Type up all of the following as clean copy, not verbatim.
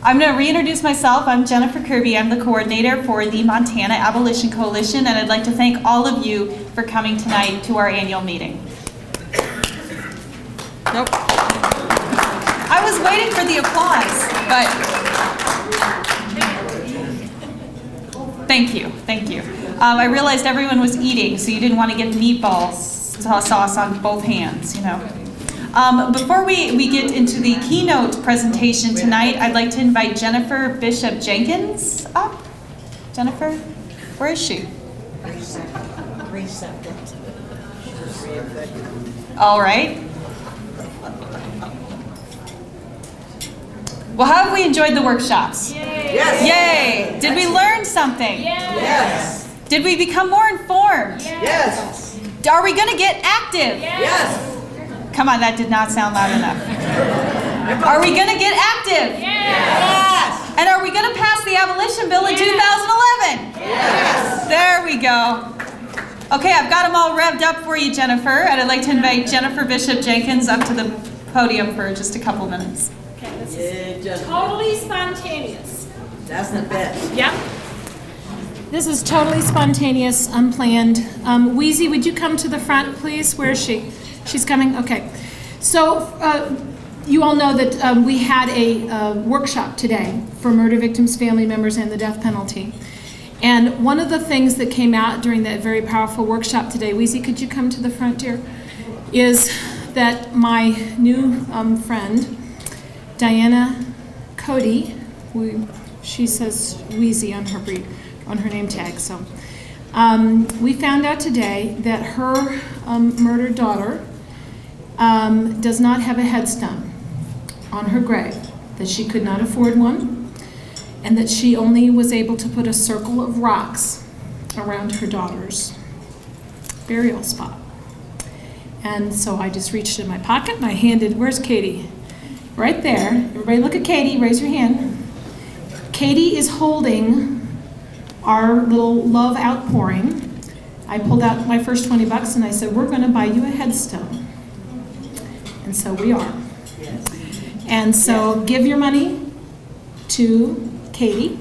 I'm going to reintroduce myself. I'm Jennifer Kirby. I'm the coordinator for the Montana Abolition Coalition, and I'd like to thank all of you for coming tonight to our annual meeting. Nope. I was waiting for the applause, but thank you, thank you. I realized everyone was eating, so you didn't want to get meatballs sauce on both hands, you know. Before we get into the keynote presentation tonight, I'd like to invite Jennifer Bishop Jenkins up. Jennifer, where is she? All right. Well, how have we enjoyed the workshops? Yay! Yes. Yay! Did we learn something? Yes. Did we become more informed? Yes. Are we going to get active? Yes. Come on, that did not sound loud enough. Are we going to get active? Yes. And are we going to pass the abolition bill in 2011? Yes. There we go. Okay, I've got them all revved up for you, Jennifer, and I'd like to invite Jennifer Bishop Jenkins up to the podium for just a couple minutes. Okay, this is totally spontaneous. That's the best. Yep. This is totally spontaneous, unplanned. Wheezy, would you come to the front, please? Where is she? She's coming? Okay. So you all know that we had a workshop today for murder victims, family members, and the death penalty. And one of the things that came out during that very powerful workshop today, Wheezy, could you come to the front, dear, is that my new friend, Diana Cody, she says Wheezy on her name tag. So we found out today that her murdered daughter does not have a headstone on her grave, that she could not afford one, and that she only was able to put a circle of rocks around her daughter's burial spot. And so I just reached in my pocket and I handed, where's Katie? Right there. Everybody look at Katie, raise your hand. Katie is holding our little love outpouring. I pulled out my first $20 and I said, we're going to buy you a headstone. And so we are. Yes. And so give your money to Katie.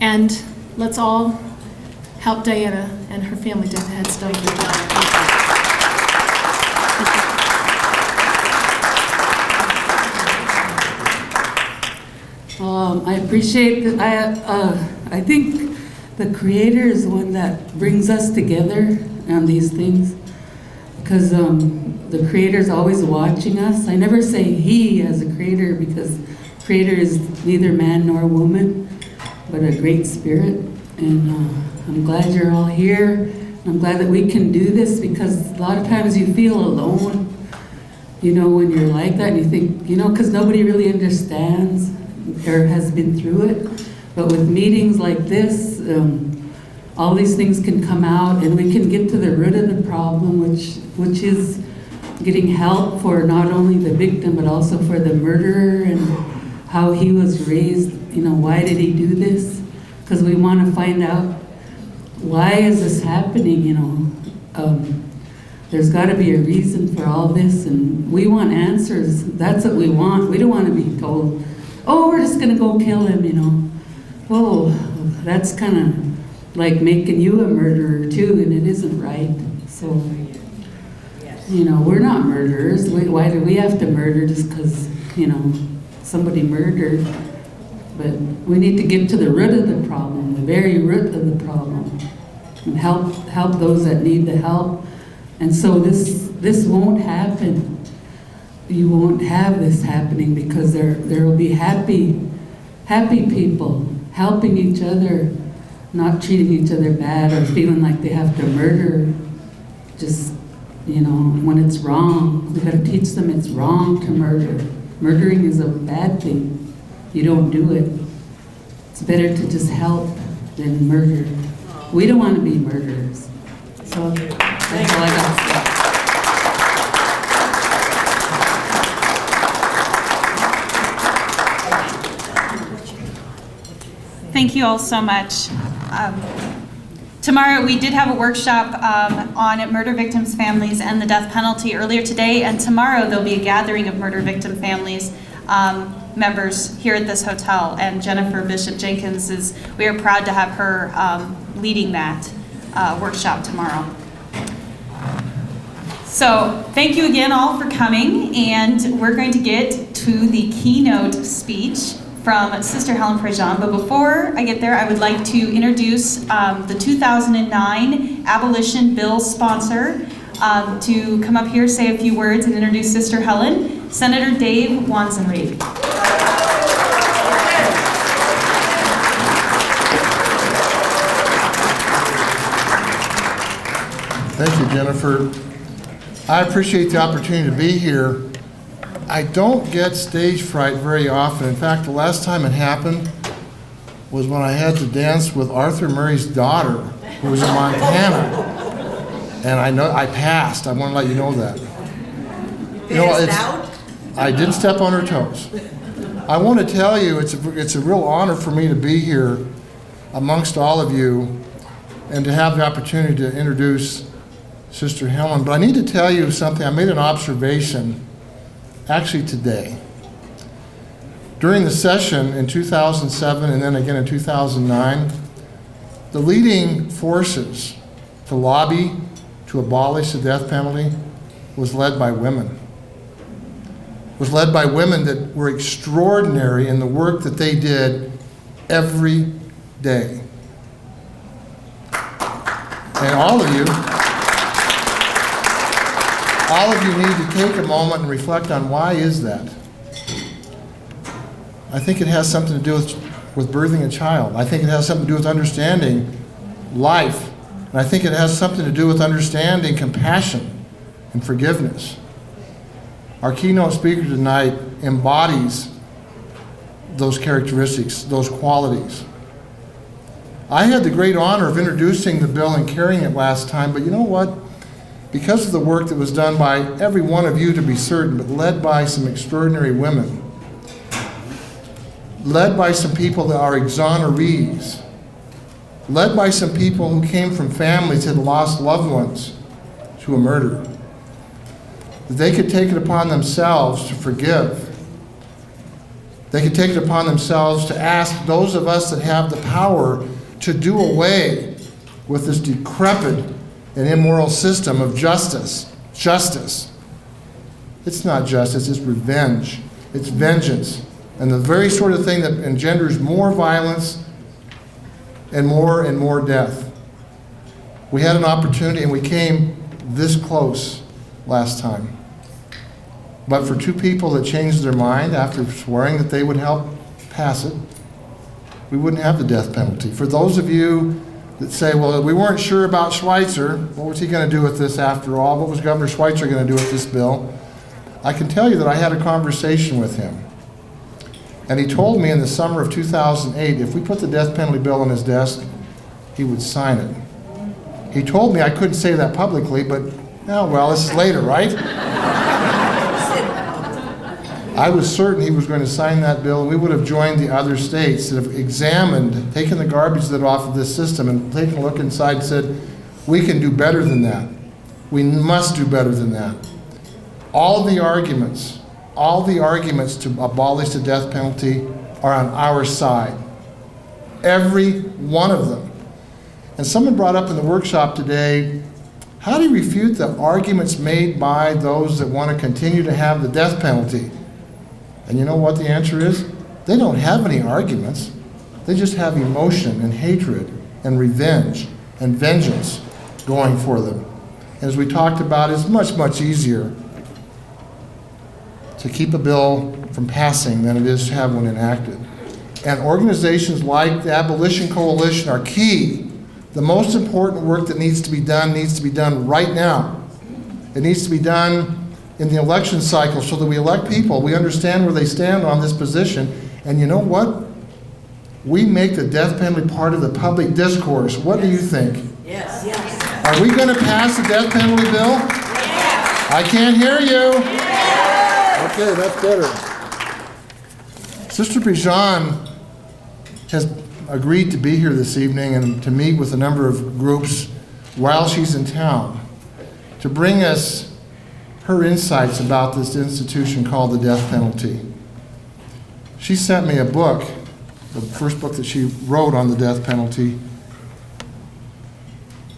And let's all help Diana and her family to the headstone. I appreciate that. I think the Creator is the one that brings us together on these things, because the Creator is always watching us. I never say He as a Creator, because Creator is neither man nor woman, but a great spirit. And I'm glad you're all here. I'm glad that we can do this, because a lot of times you feel alone, you know, when you're like that, and you think, you know, because nobody really understands or has been through it. But with meetings like this, all these things can come out, and we can get to the root of the problem, which is getting help for not only the victim, but also for the murderer, and how he was raised. You know, why did he do this? Because we want to find out, why is this happening, you know? There's got to be a reason for all this, and we want answers. That's what we want. We don't want to be told, oh, we're just going to go kill him, you know. Whoa, that's kind of like making you a murderer too, and it isn't right. So, you know, we're not murderers. Why do we have to murder just because, you know, somebody murdered? But we need to get to the root of the problem, the very root of the problem, and help those that need the help. And so this won't happen. You won't have this happening, because there will be happy people helping each other, not treating each other bad or feeling like they have to murder. Just, you know, when it's wrong, we got to teach them it's wrong to murder. Murdering is a bad thing. You don't do it. It's better to just help than murder. We don't want to be murderers. So that's all I got to say. Thank you all so much. Tomorrow we did have a workshop on murder victims' families and the death penalty earlier today, and tomorrow there'll be a gathering of murder victim families members here at this hotel. And Jennifer Bishop Jenkins we are proud to have her leading that workshop tomorrow. So thank you again all for coming, and we're going to get to the keynote speech from Sister Helen Prejean. But before I get there, I would like to introduce the 2009 Abolition bill sponsor to come up here, say a few words, and introduce Sister Helen, Senator Dave Wanzenreed. Thank you, Jennifer. I appreciate the opportunity to be here. I don't get stage fright very often. In fact, the last time it happened was when I had to dance with Arthur Murray's daughter, who was in Montana. And I passed. I want to let you know that. I didn't step on her toes. I want to tell you, it's a real honor for me to be here amongst all of you and to have the opportunity to introduce Sister Helen. But I need to tell you something. I made an observation actually today. During the session in 2007 and then again in 2009, the leading forces to lobby to abolish the death penalty was led by women. It was led by women that were extraordinary in the work that they did every day. And all of you need to take a moment and reflect on why is that. I think it has something to do with birthing a child. I think it has something to do with understanding life. And I think it has something to do with understanding compassion and forgiveness. Our keynote speaker tonight embodies those characteristics, those qualities. I had the great honor of introducing the bill and carrying it last time, but you know what? Because of the work that was done by every one of you, to be certain, but led by some extraordinary women, led by some people that are exonerees, led by some people who came from families that had lost loved ones to a murder, that they could take it upon themselves to forgive. They could take it upon themselves to ask those of us that have the power to do away with this decrepit and immoral system of justice. Justice. It's not justice, it's revenge. It's vengeance. And the very sort of thing that engenders more violence and more death. We had an opportunity and we came this close last time. But for two people that changed their mind after swearing that they would help pass it, we wouldn't have the death penalty. For those of you that say, well, we weren't sure about Schweitzer, what was he going to do with this after all? What was Governor Schweitzer going to do with this bill? I can tell you that I had a conversation with him. And he told me in the summer of 2008, if we put the death penalty bill on his desk, he would sign it. He told me I couldn't say that publicly, but, oh, well, this is later, right? I was certain he was going to sign that bill, and we would have joined the other states that have examined, taken the garbage that off of this system and taken a look inside and said, we can do better than that. We must do better than that. All the arguments to abolish the death penalty are on our side. Every one of them. And someone brought up in the workshop today, how do you refute the arguments made by those that want to continue to have the death penalty? And you know what the answer is? They don't have any arguments. They just have emotion and hatred and revenge and vengeance going for them. And as we talked about, it's much, much easier to keep a bill from passing than it is to have one enacted. And organizations like the Abolition Coalition are key. The most important work that needs to be done right now. It needs to be done in the election cycle so that we elect people, we understand where they stand on this position, and you know what? We make the death penalty part of the public discourse. What do you think? Yes. Yes. Are we going to pass the death penalty bill? Yes. I can't hear you. Yes. Okay, that's better. Sister Prejean has agreed to be here this evening and to meet with a number of groups while she's in town to bring us her insights about this institution called the death penalty. she sent me a book, the first book that she wrote on the death penalty.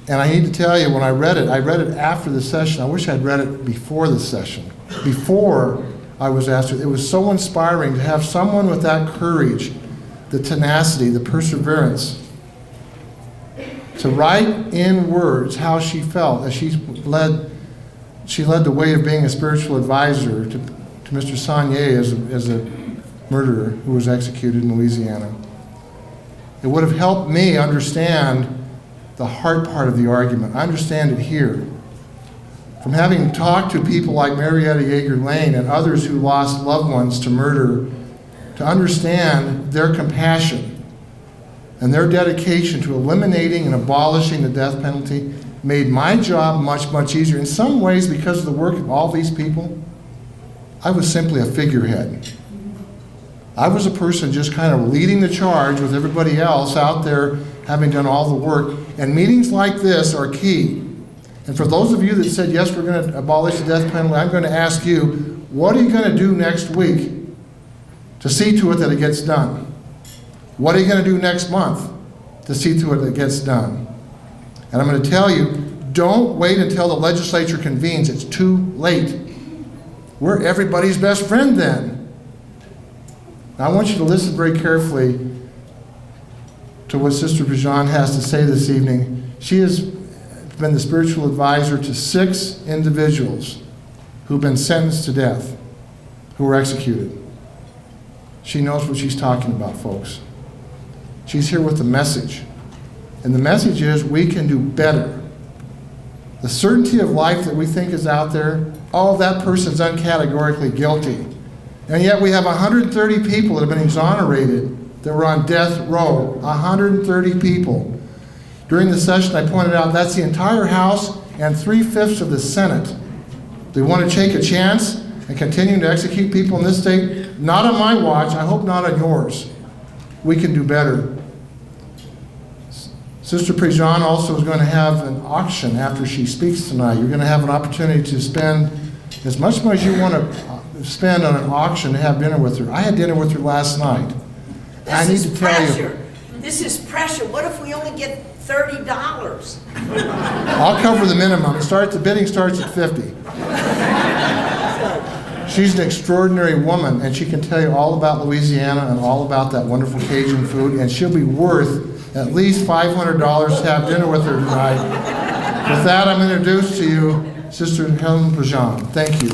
And I need to tell you, when I read it after the session. I wish I'd read it before the session, before I was asked to. It was so inspiring to have someone with that courage, the tenacity, the perseverance, to write in words how she felt as she led the way of being a spiritual advisor to Mr. Saunier as a murderer who was executed in Louisiana. It would have helped me understand the heart part of the argument. I understand it here. From having talked to people like Marietta Yeager Lane and others who lost loved ones to murder, to understand their compassion and their dedication to eliminating and abolishing the death penalty made my job much, much easier. In some ways, because of the work of all these people, I was simply a figurehead. I was a person just kind of leading the charge with everybody else out there having done all the work. And meetings like this are key. And for those of you that said, yes, we're going to abolish the death penalty, I'm going to ask you, what are you going to do next week to see to it that it gets done? What are you going to do next month to see to it that it gets done? And I'm going to tell you, don't wait until the legislature convenes. It's too late. We're everybody's best friend then. Now, I want you to listen very carefully to what Sister Prejean has to say this evening. She has been the spiritual advisor to 6 individuals who've been sentenced to death, who were executed. She knows what she's talking about, folks. She's here with the message. And the message is we can do better. The certainty of life that we think is out there, oh, that person's uncategorically guilty. And yet we have 130 people that have been exonerated that were on death row. 130 people. During the session, I pointed out that's the entire House and 3/5 of the Senate. They want to take a chance and continue to execute people in this state. Not on my watch. I hope not on yours. We can do better. Sister Prejean also is going to have an auction after she speaks tonight. You're going to have an opportunity to spend as much money as you want to spend on an auction to have dinner with her. I had dinner with her last night. I need to tell you. This is pressure. What if we only get $30? I'll cover the minimum. The bidding starts at 50. She's an extraordinary woman, and she can tell you all about Louisiana and all about that wonderful Cajun food, and she'll be worth at least $500 to have dinner with her tonight. With that, I'm going to introduce to you Sister Helen Prejean. Thank you.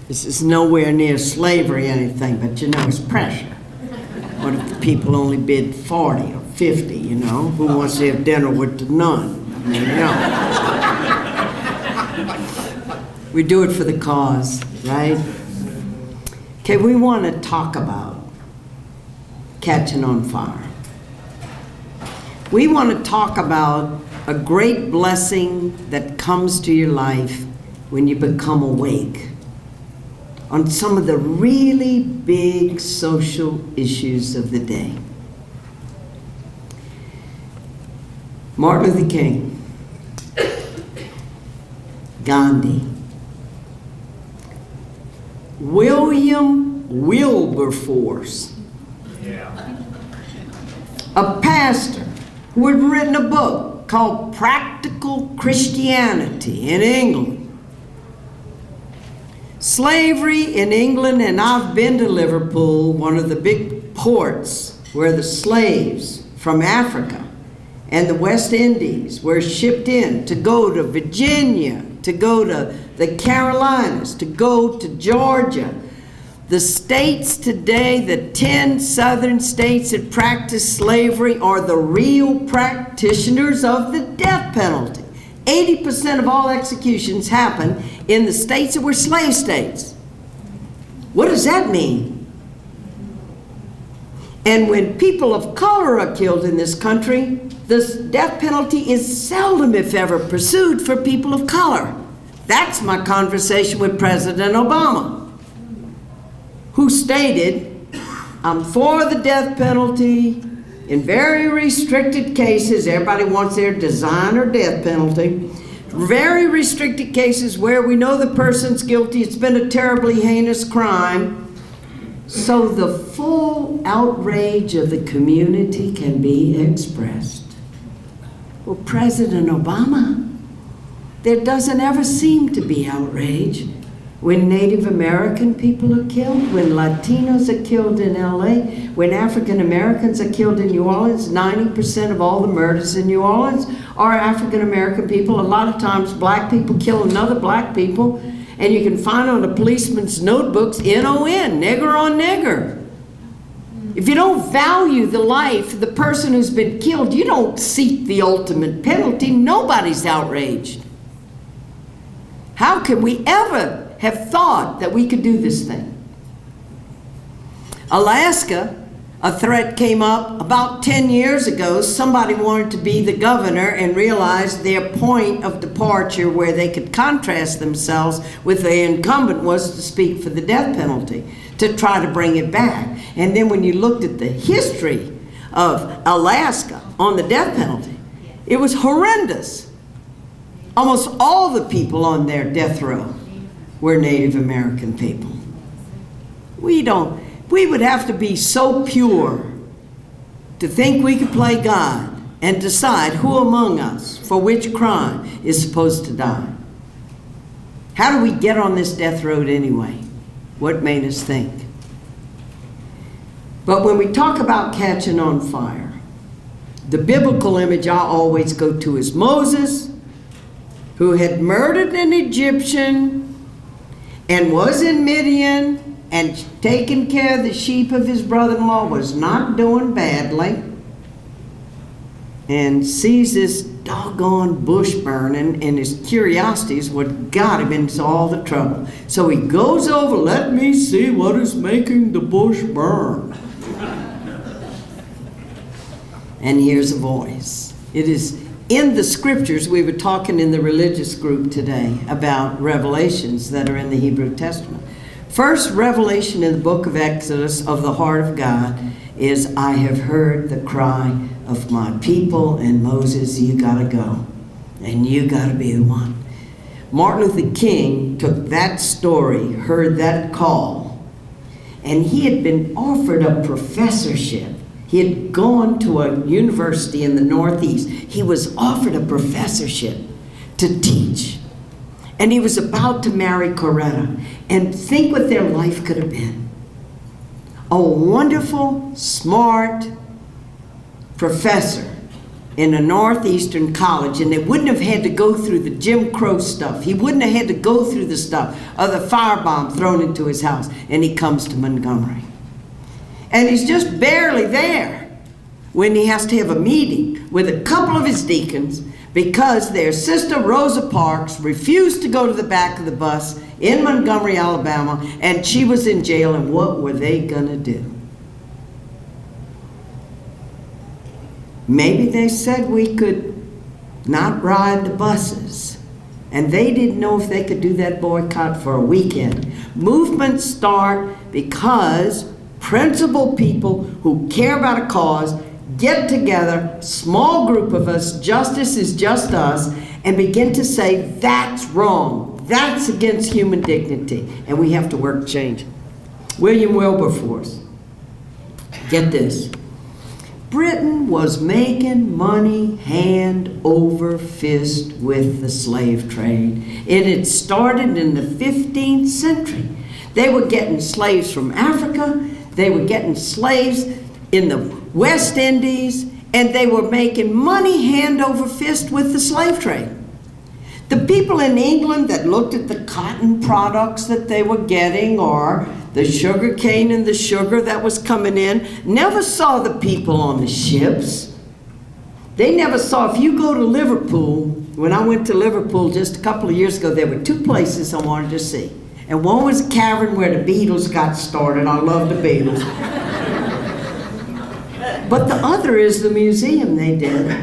This is nowhere near slavery or anything, but you know, it's pressure. What if the people only bid 40 or 50, you know? Who wants to have dinner with the nun? I mean, you know. We do it for the cause, right? Okay, we want to talk about catching on fire. We want to talk about a great blessing that comes to your life when you become awake on some of the really big social issues of the day. Martin Luther King, Gandhi, William Wilberforce, a pastor who had written a book called Practical Christianity in England. Slavery in England, and I've been to Liverpool, one of the big ports where the slaves from Africa and the West Indies were shipped in to go to Virginia, to go to the Carolinas, to go to Georgia. The states today, the 10 southern states that practice slavery, are the real practitioners of the death penalty. 80% of all executions happen in the states that were slave states. What does that mean? And when people of color are killed in this country, the death penalty is seldom, if ever, pursued for people of color. That's my conversation with President Obama. who stated, "I'm for the death penalty in very restricted cases." Everybody wants their designer death penalty. "Very restricted cases where we know the person's guilty, it's been a terribly heinous crime, so the full outrage of the community can be expressed." Well, President Obama, there doesn't ever seem to be outrage when Native American people are killed, when Latinos are killed in LA, when African Americans are killed in New Orleans. 90% of all the murders in New Orleans are African American people. A lot of times black people kill another black people, and you can find on a policeman's notebooks, N-O-N, nigger on nigger. If you don't value the life of the person who's been killed, you don't seek the ultimate penalty. Nobody's outraged. How can we ever have thought that we could do this thing? Alaska, a threat came up about 10 years ago. Somebody wanted to be the governor and realized their point of departure where they could contrast themselves with the incumbent was to speak for the death penalty, to try to bring it back. And then when you looked at the history of Alaska on the death penalty, it was horrendous. Almost all the people on their death row were Native American people. We would have to be so pure to think we could play God and decide who among us for which crime is supposed to die. How do we get on this death road anyway? What made us think? But when we talk about catching on fire, the biblical image I always go to is Moses, who had murdered an Egyptian and was in Midian and taking care of the sheep of his brother-in-law, was not doing badly, and sees this doggone bush burning, and his curiosity is what got him into all the trouble. So he goes over, "Let me see what is making the bush burn." And hears a voice. It is in the scriptures. We were talking in the religious group today about revelations that are in the Hebrew Testament. First revelation in the book of Exodus of the heart of God is, "I have heard the cry of my people, and Moses, you gotta go, and you gotta be the one." Martin Luther King took that story, heard that call, and he had been offered a professorship. He had gone to a university in the Northeast. He was offered a professorship to teach. And he was about to marry Coretta. And think what their life could have been. A wonderful, smart professor in a Northeastern college, and they wouldn't have had to go through the Jim Crow stuff. He wouldn't have had to go through the stuff of the firebomb thrown into his house. And he comes to Montgomery. And he's just barely there when he has to have a meeting with a couple of his deacons because their sister Rosa Parks refused to go to the back of the bus in Montgomery, Alabama, and she was in jail, and what were they gonna do? Maybe they said we could not ride the buses, and they didn't know if they could do that boycott for a weekend. Movements start because principled people who care about a cause get together, small group of us, justice is just us, and begin to say, that's wrong, that's against human dignity, and we have to work to change it. William Wilberforce, get this. Britain was making money hand over fist with the slave trade. It had started in the 15th century. They were getting slaves from Africa, they were getting slaves in the West Indies, and they were making money hand over fist with the slave trade. The people in England that looked at the cotton products that they were getting, or the sugar cane and the sugar that was coming in, never saw the people on the ships. They never saw, if you go to Liverpool, when I went to Liverpool just a couple of years ago, there were two places I wanted to see. And one was a cavern where the Beatles got started. I love the Beatles. But the other is the museum they did,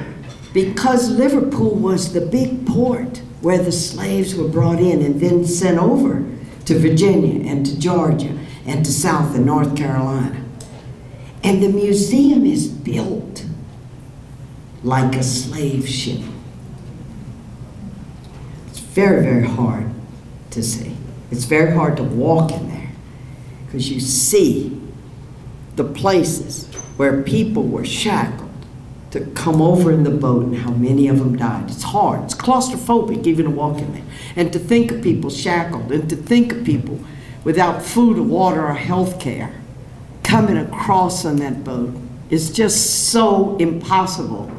because Liverpool was the big port where the slaves were brought in and then sent over to Virginia and to Georgia and to South and North Carolina. And the museum is built like a slave ship. It's very, very hard to see. It's very hard to walk in there because you see the places where people were shackled to come over in the boat and how many of them died. It's hard. It's claustrophobic even to walk in there. And to think of people shackled, and to think of people without food or water or health care coming across on that boat is just so impossible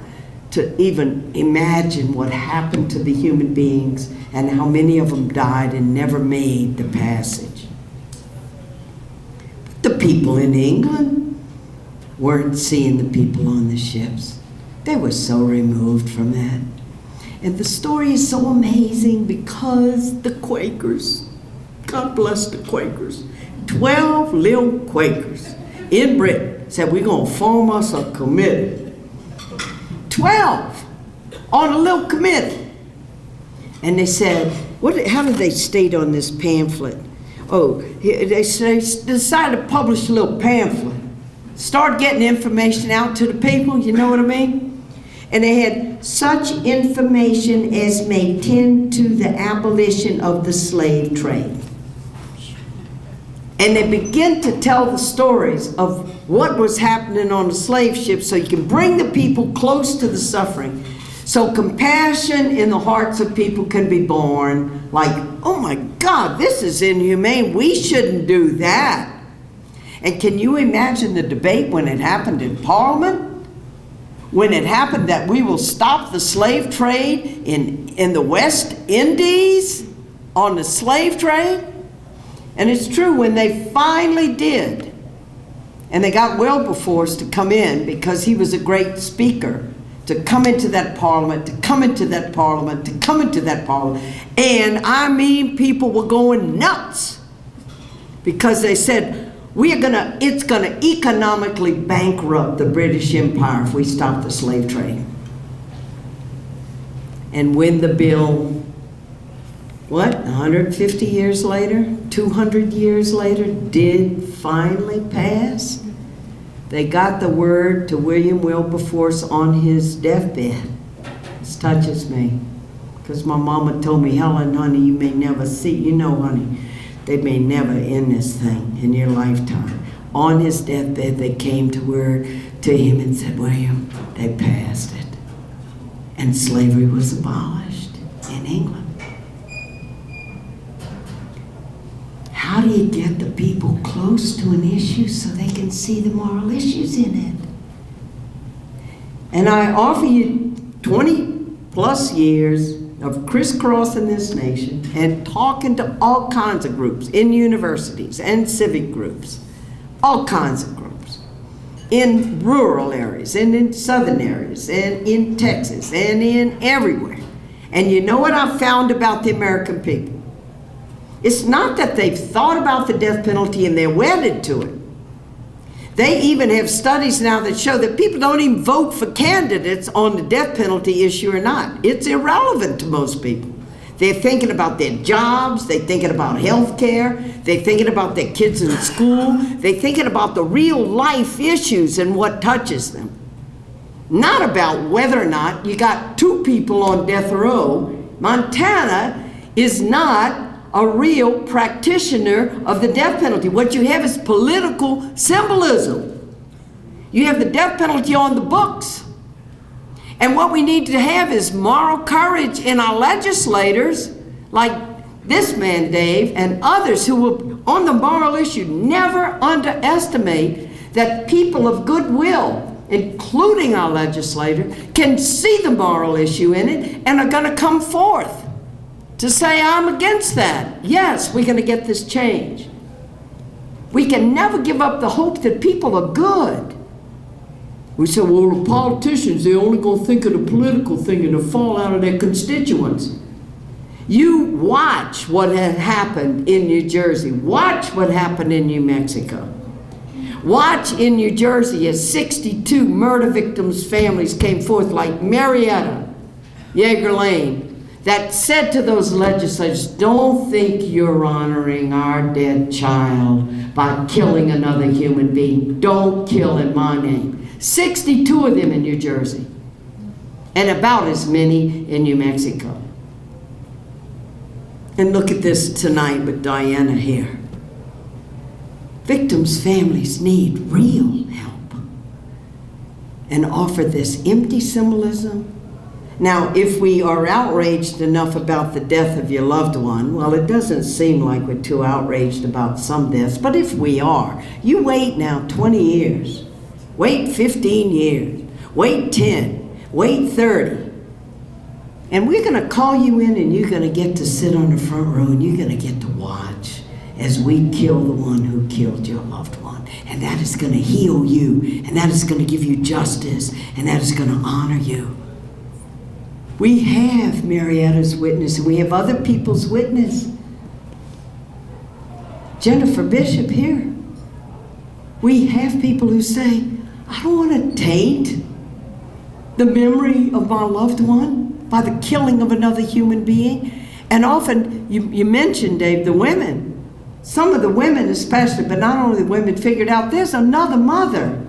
to even imagine what happened to the human beings and how many of them died and never made the passage. But the people in England weren't seeing the people on the ships. They were so removed from that. And the story is so amazing because the Quakers, God bless the Quakers, 12 little Quakers in Britain said, we're going to form us a committee. 12 on a little committee. And they said, how did they state on this pamphlet? Oh, they decided to publish a little pamphlet. Start getting information out to the people, you know what I mean? And they had such information as may tend to the abolition of the slave trade. And they begin to tell the stories of what was happening on the slave ship so you can bring the people close to the suffering. So compassion in the hearts of people can be born, like, oh my God, this is inhumane. We shouldn't do that. And can you imagine the debate when it happened in Parliament? When it happened that we will stop the slave trade in the West Indies on the slave trade? And it's true, when they finally did, and they got Wilberforce to come in because he was a great speaker, to come into that Parliament, to come into that Parliament, to come into that Parliament. And I mean, people were going nuts because they said, it's gonna economically bankrupt the British Empire if we stop the slave trade. And when the bill, 150 years later, 200 years later, did finally pass, they got the word to William Wilberforce on his deathbed. This touches me, because my mama told me, Helen, honey, you may never see, you know, honey, they may never end this thing in your lifetime. On his deathbed, they came to him and said, William, they passed it. And slavery was abolished in England. How do you get the people close to an issue so they can see the moral issues in it? And I offer you 20 plus years of crisscrossing this nation and talking to all kinds of groups in universities and civic groups, all kinds of groups, in rural areas and in southern areas and in Texas and in everywhere. And you know what I've found about the American people? It's not that they've thought about the death penalty and they're wedded to it. They even have studies now that show that people don't even vote for candidates on the death penalty issue or not. It's irrelevant to most people. They're thinking about their jobs, they're thinking about health care, they're thinking about their kids in school, they're thinking about the real life issues and what touches them. Not about whether or not you got 2 people on death row. Montana is not a real practitioner of the death penalty. What you have is political symbolism. You have the death penalty on the books. And what we need to have is moral courage in our legislators, like this man, Dave, and others who will, on the moral issue, never underestimate that people of goodwill, including our legislator, can see the moral issue in it and are going to come forth to say, I'm against that. Yes, we're going to get this change. We can never give up the hope that people are good. We say, well, the politicians, they're only going to think of the political thing and the fallout of their constituents. You watch what had happened in New Jersey. Watch what happened in New Mexico. Watch in New Jersey as 62 murder victims' families came forth, like Marietta Yeager Lane, that said to those legislators, don't think you're honoring our dead child by killing another human being. Don't kill in my name. 62 of them in New Jersey, and about as many in New Mexico. And look at this tonight with Diana here. Victims' families need real help, and offer this empty symbolism. Now, if we are outraged enough about the death of your loved one, well, it doesn't seem like we're too outraged about some deaths, but if we are, you wait now 20 years, wait 15 years, wait 10, wait 30, and we're going to call you in, and you're going to get to sit on the front row, and you're going to get to watch as we kill the one who killed your loved one. And that is going to heal you, and that is going to give you justice, and that is going to honor you. We have Marietta's witness, and we have other people's witness. Jennifer Bishop here. We have people who say, I don't want to taint the memory of my loved one by the killing of another human being. And often, you mentioned, Dave, the women. Some of the women especially, but not only the women, figured out there's another mother.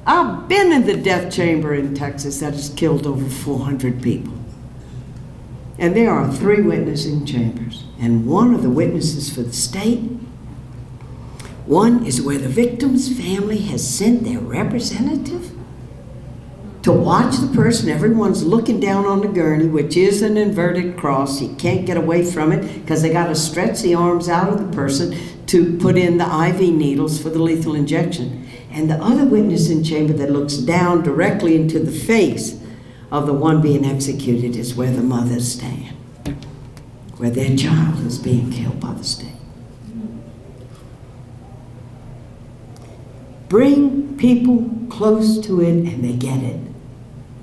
I've been in the death chamber in Texas that has killed over 400 people. And there are 3 witnessing chambers. And one of the witnesses for the state, one is where the victim's family has sent their representative to watch the person. Everyone's looking down on the gurney, which is an inverted cross. You can't get away from it because they got to stretch the arms out of the person to put in the IV needles for the lethal injection. And the other witness in chamber that looks down directly into the face of the one being executed is where the mothers stand, where their child is being killed by the state. Bring people close to it and they get it,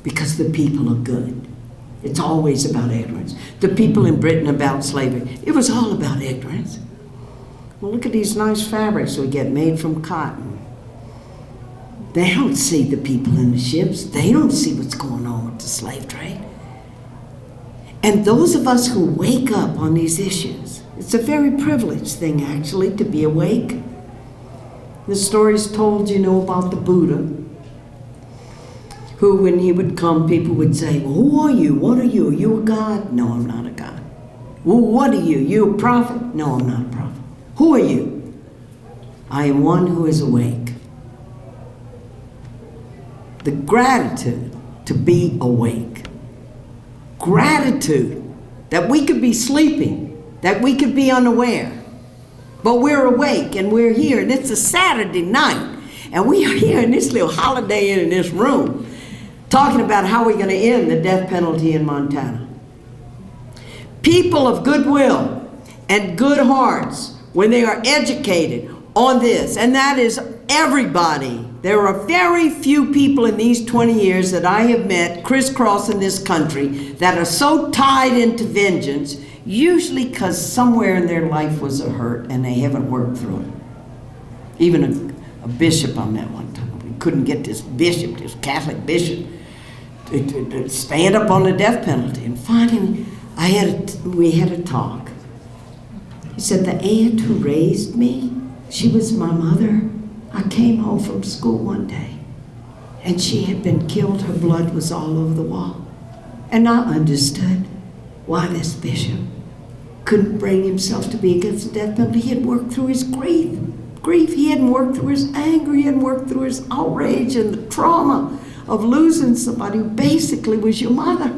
because the people are good. It's always about ignorance. The people in Britain about slavery, it was all about ignorance. Well, look at these nice fabrics we get made from cotton. They don't see the people in the ships. They don't see what's going on with the slave trade. And those of us who wake up on these issues, it's a very privileged thing, actually, to be awake. The story's told, about the Buddha, who, when he would come, people would say, well, who are you? What are you? Are you a god? No, I'm not a god. Well, what are you? You a prophet? No, I'm not a prophet. Who are you? I am one who is awake. The gratitude to be awake. Gratitude that we could be sleeping, that we could be unaware. But we're awake and we're here, and it's a Saturday night, and we are here in this little Holiday Inn in this room talking about how we're going to end the death penalty in Montana. People of goodwill and good hearts, when they are educated on this, and that is everybody. There are very few people in these 20 years that I have met crisscrossing this country that are so tied into vengeance, usually because somewhere in their life was a hurt and they haven't worked through it. Even a bishop I met one time. We couldn't get this bishop, this Catholic bishop, to stand up on the death penalty. And finally, we had a talk. He said, the aunt who raised me, she was my mother. I came home from school one day, and she had been killed. Her blood was all over the wall. And I understood why this bishop couldn't bring himself to be against the death penalty. He had worked through his grief. He hadn't worked through his anger. He hadn't worked through his outrage and the trauma of losing somebody who basically was your mother.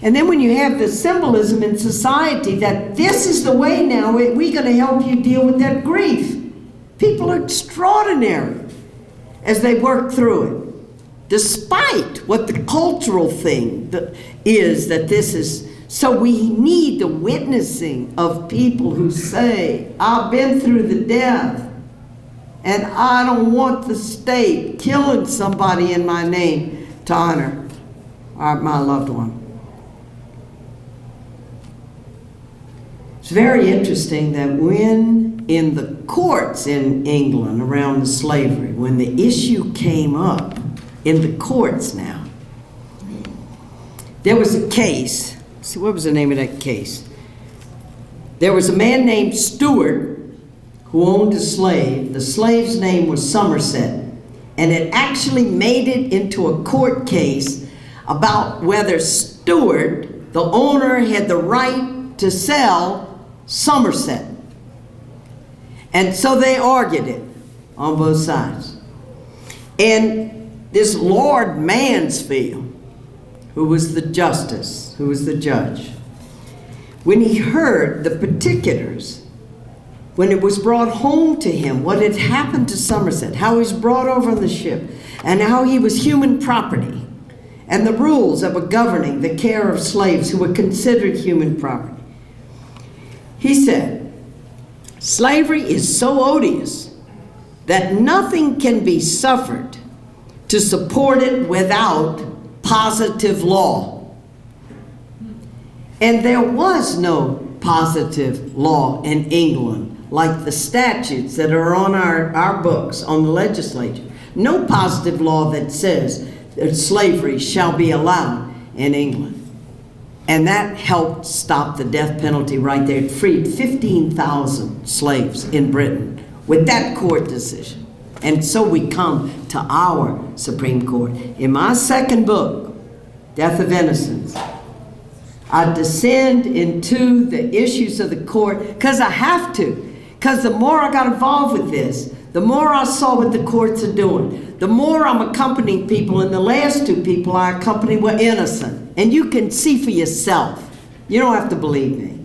And then when you have the symbolism in society that this is the way now, we're going to help you deal with that grief. People are extraordinary as they work through it, despite what the cultural thing is that this is. So we need the witnessing of people who say, I've been through the death, and I don't want the state killing somebody in my name to honor my loved one. It's very interesting that when in the courts in England around the slavery, when the issue came up in the courts now, there was a case see, what was the name of that case? There was a man named Stewart who owned a slave. The slave's name was Somerset, and it actually made it into a court case about whether Stewart, the owner, had the right to sell Somerset. And so they argued it on both sides. And this Lord Mansfield, who was the justice, who was the judge, when he heard the particulars, when it was brought home to him what had happened to Somerset, how he was brought over on the ship, and how he was human property, and the rules that were governing the care of slaves who were considered human property, he said, slavery is so odious that nothing can be suffered to support it without positive law. And there was no positive law in England, like the statutes that are on our books, on the legislature. No positive law that says that slavery shall be allowed in England. And that helped stop the death penalty right there. It freed 15,000 slaves in Britain with that court decision. And so we come to our Supreme Court. In my second book, Death of Innocence, I descend into the issues of the court because I have to. Because the more I got involved with this, the more I saw what the courts are doing. The more I'm accompanying people, and the last two people I accompanied were innocent. And you can see for yourself. You don't have to believe me.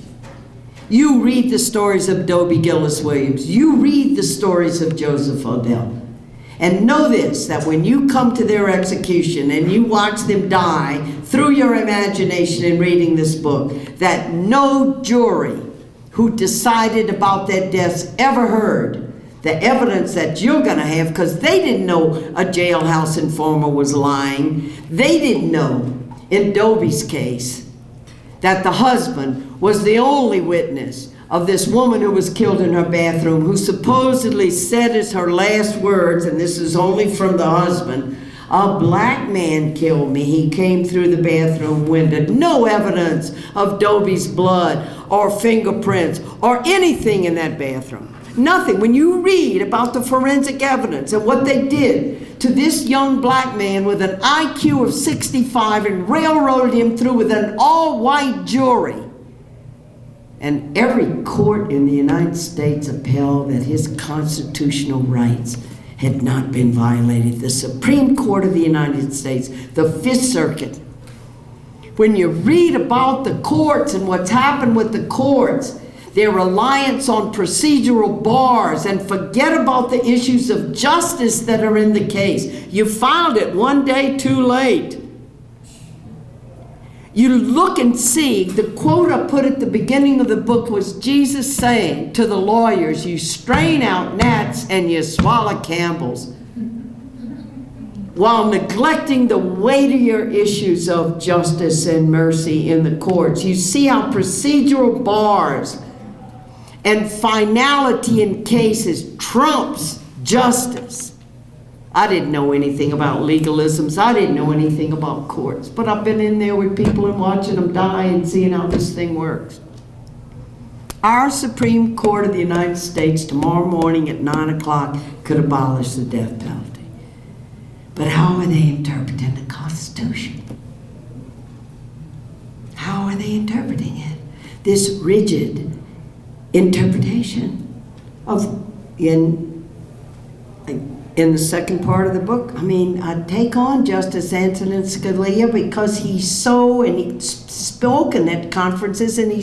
You read the stories of Dobie Gillis Williams. You read the stories of Joseph Odell. And know this, that when you come to their execution and you watch them die through your imagination in reading this book, that no jury who decided about their deaths ever heard the evidence that you're going to have, because they didn't know a jailhouse informer was lying. They didn't know, in Dobie's case, that the husband was the only witness of this woman who was killed in her bathroom, who supposedly said as her last words, and this is only from the husband, "A black man killed me. He came through the bathroom window." No evidence of Dobie's blood or fingerprints or anything in that bathroom. Nothing. When you read about the forensic evidence and what they did to this young black man with an IQ of 65 and railroaded him through with an all-white jury, and every court in the United States upheld that his constitutional rights had not been violated. The Supreme Court of the United States, the Fifth Circuit. When you read about the courts and what's happened with the courts, their reliance on procedural bars, and forget about the issues of justice that are in the case. You filed it one day too late. You look and see, the quote I put at the beginning of the book was Jesus saying to the lawyers, "You strain out gnats and you swallow Campbells," while neglecting the weightier issues of justice and mercy in the courts. You see how procedural bars and finality in cases trumps justice. I didn't know anything about legalisms. I didn't know anything about courts. But I've been in there with people and watching them die and seeing how this thing works. Our Supreme Court of the United States tomorrow morning at 9 o'clock could abolish the death penalty. But how are they interpreting the Constitution? How are they interpreting it? This rigid interpretation of in the second part of the book. I mean, I take on Justice Antonin Scalia because he's spoken at conferences, and he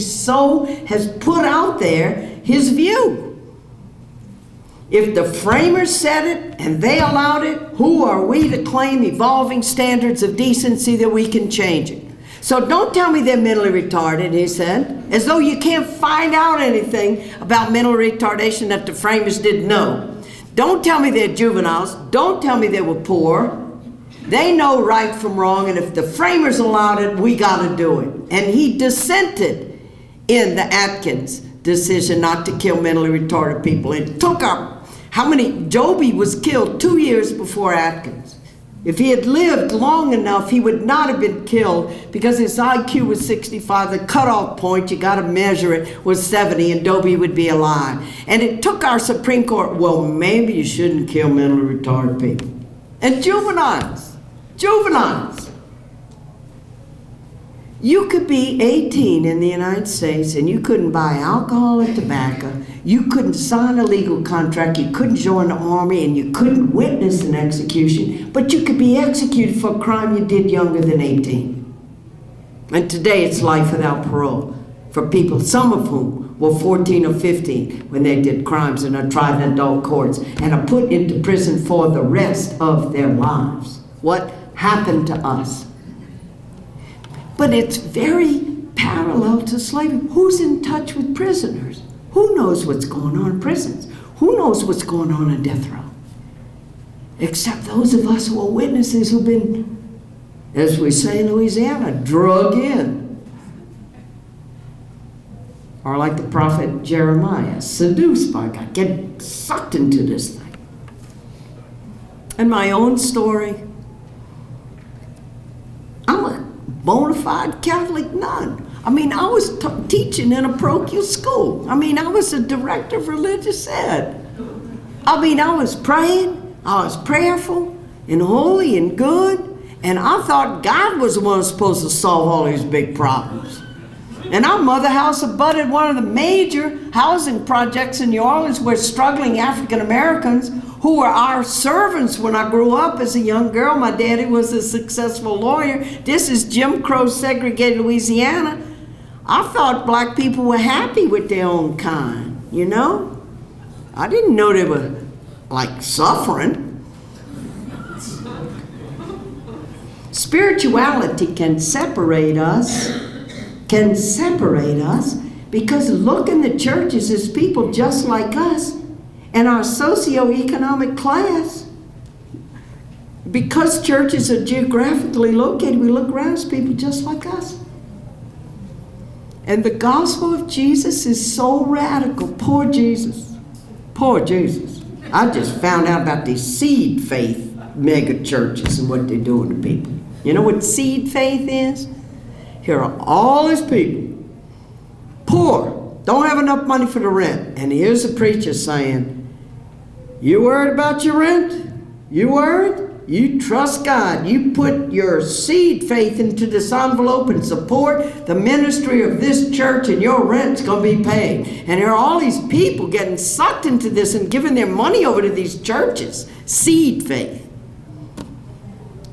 has put out there his view. If the framers said it and they allowed it, who are we to claim evolving standards of decency that we can change it? So don't tell me they're mentally retarded, he said, as though you can't find out anything about mental retardation that the framers didn't know. Don't tell me they're juveniles. Don't tell me they were poor. They know right from wrong, and if the framers allowed it, we got to do it. And he dissented in the Atkins decision not to kill mentally retarded people. It took up how many? Dobie was killed 2 years before Atkins. If he had lived long enough, he would not have been killed because his IQ was 65. The cutoff point, you got to measure it, was 70, and Dobie would be alive. And it took our Supreme Court, well, maybe you shouldn't kill mentally retarded people. And juveniles. You could be 18 in the United States and you couldn't buy alcohol or tobacco. You couldn't sign a legal contract. You couldn't join the army and you couldn't witness an execution. But you could be executed for a crime you did younger than 18. And today it's life without parole for people, some of whom were 14 or 15 when they did crimes and are tried in adult courts and are put into prison for the rest of their lives. What happened to us? But it's very parallel to slavery. Who's in touch with prisoners? Who knows what's going on in prisons? Who knows what's going on in death row? Except those of us who are witnesses who've been, as we say in Louisiana, drug in. Or like the prophet Jeremiah, seduced by God, get sucked into this thing. And my own story, I'm a bona fide Catholic nun. I mean, I was teaching in a parochial school. I mean, I was a director of religious ed. I mean, I was praying, I was prayerful and holy and good, and I thought God was the one who's supposed to solve all these big problems. And our mother house abutted one of the major housing projects in New Orleans where struggling African Americans who were our servants when I grew up as a young girl. My daddy was a successful lawyer. This is Jim Crow segregated Louisiana. I thought black people were happy with their own kind, you know? I didn't know they were, like, suffering. Spirituality can separate us, because look in the churches as people just like us and our socioeconomic class. Because churches are geographically located, we look around as people just like us. And the gospel of Jesus is so radical. Poor Jesus. Poor Jesus. I just found out about these seed faith mega churches and what they're doing to people. You know what seed faith is? Here are all these people, poor, don't have enough money for the rent. And here's a preacher saying, you worried about your rent? You worried? You trust God. You put your seed faith into this envelope and support the ministry of this church and your rent's going to be paid. And there are all these people getting sucked into this and giving their money over to these churches. Seed faith.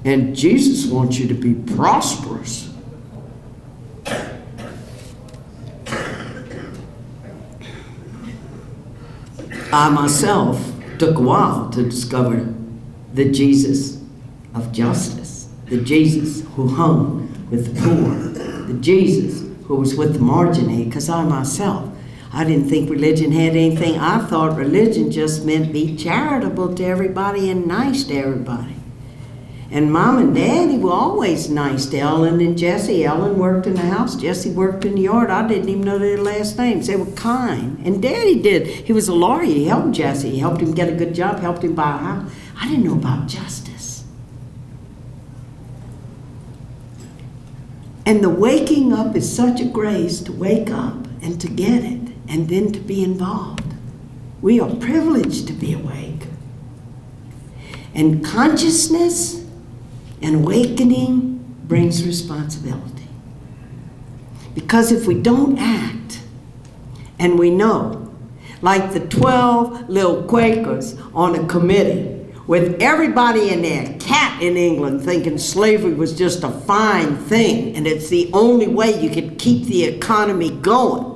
And Jesus wants you to be prosperous. I myself took a while to discover the Jesus of justice, the Jesus who hung with the poor, the Jesus who was with the marginated, because I myself, I didn't think religion had anything. I thought religion just meant be charitable to everybody and nice to everybody. And Mom and Daddy were always nice to Ellen and Jesse. Ellen worked in the house, Jesse worked in the yard. I didn't even know their last names. They were kind. And Daddy did. He was a lawyer. He helped Jesse. He helped him get a good job, helped him buy a house. I didn't know about justice. And the waking up is such a grace to wake up and to get it and then to be involved. We are privileged to be awake. And consciousness and awakening brings responsibility. Because if we don't act, and we know, like the 12 little Quakers on a committee, with everybody in their cat in England thinking slavery was just a fine thing and it's the only way you could keep the economy going.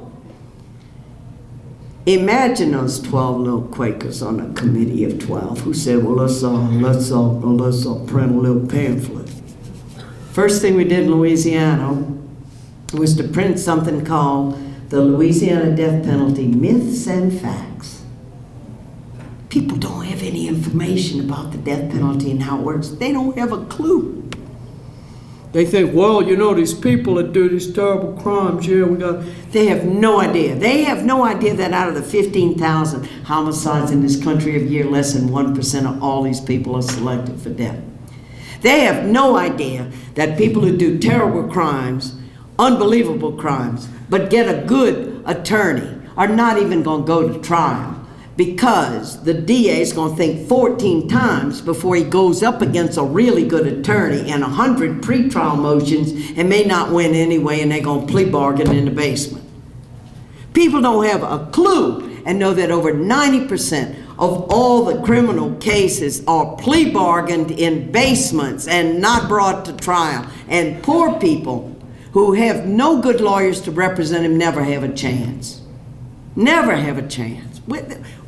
Imagine those 12 little Quakers on a committee of 12 who said, well, let's all print a little pamphlet. First thing we did in Louisiana was to print something called the Louisiana Death Penalty Myths and Facts. People don't have any information about the death penalty and how it works. They don't have a clue. They think, well, you know, these people that do these terrible crimes, they have no idea. They have no idea that out of the 15,000 homicides in this country a year, less than 1% of all these people are selected for death. They have no idea that people who do terrible crimes, unbelievable crimes, but get a good attorney are not even going to go to trial, because the DA is going to think 14 times before he goes up against a really good attorney and 100 pretrial motions and may not win anyway, and they're going to plea bargain in the basement. People don't have a clue and know that over 90% of all the criminal cases are plea bargained in basements and not brought to trial. And poor people who have no good lawyers to represent them never have a chance. Never have a chance.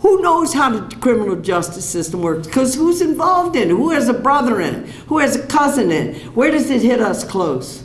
Who knows how the criminal justice system works? Because who's involved in it? Who has a brother in it? Who has a cousin in it? Where does it hit us close?